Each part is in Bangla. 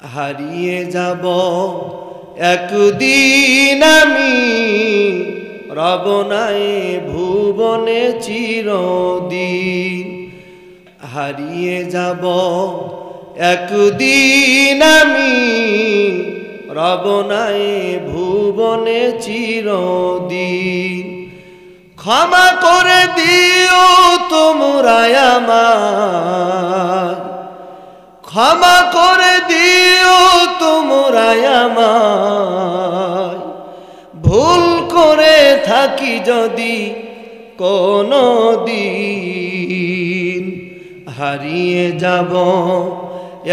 হারিয়ে যাব একদিন আমি, রব নাই ভুবনে চিরদিন। হারিয়ে যাব একদিন আমি, রব নাই ভুবনে চিরদিন। ক্ষমা করে দিও তোমরা আমায়, ক্ষমা করে দিও তোমরা আমায়, ভুল করে থাকি যদি কোনো দিন। হারিয়ে যাব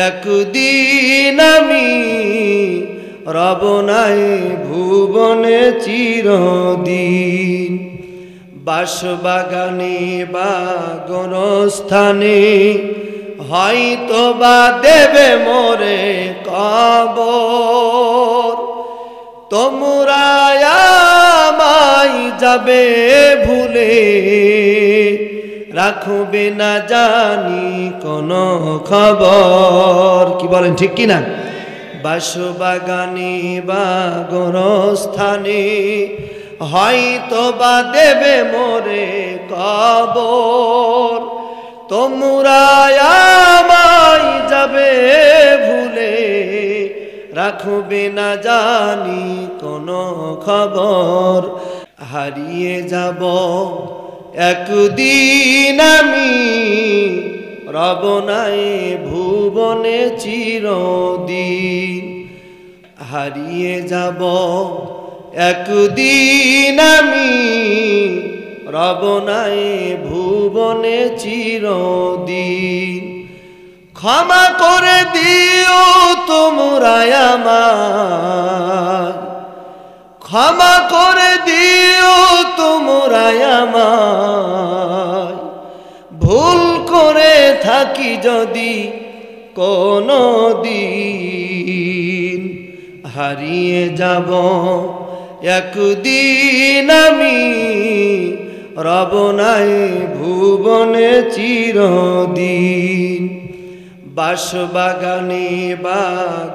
একদিন আমি, রব নাই ভুবনে চিরদিন। বাঁশবাগানে বা গণস্থানে হয়তো বা দেবে মোরে কবর। তোমরা আমায় যাবে ভুলে, রাখবে না জানি কোনো খবর। কি বলেন, ঠিক কিনা? বাঁশবাগানে বা গণস্থানে হয়তো বা দেবে মোরে কবর। তোমরা আমায় যাবে ভুলে, রাখবে না জানি কোনো খবর। হারিয়ে যাব একদিন আমি, রব নাই ভুবনে চিরদিন। হারিয়ে যাব একদিন আমি, রব নাই ভুবনে চিরদিন। ক্ষমা করে দিও তোমরা আমায়, ক্ষমা করে দিও তোমরা আমায়, ভুল করে থাকি যদি কোনো দিন। হারিয়ে যাব একদিন আমি, রব নাই ভুবনে চিরদিন। বাঁশবাগানে বা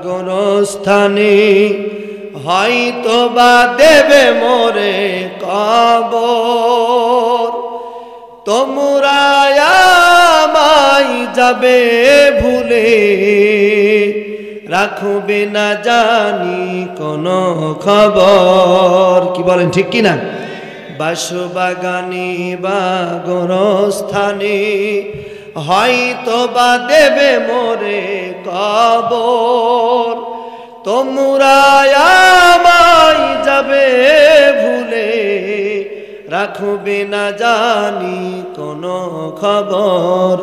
গণস্থানে হয়তো বা দেবে মোরে কবর। তোমরা আমায় যাবে ভুলে, রাখবে না জানি কোনো খবর। কি বলেন, ঠিক কিনা? বাঁশবাগানে বা গণস্থানে হয়তো বা দেবে মোরে কবর। তোমরা আমায় যাবে ভুলে, রাখবে না জানি কোনো খবর।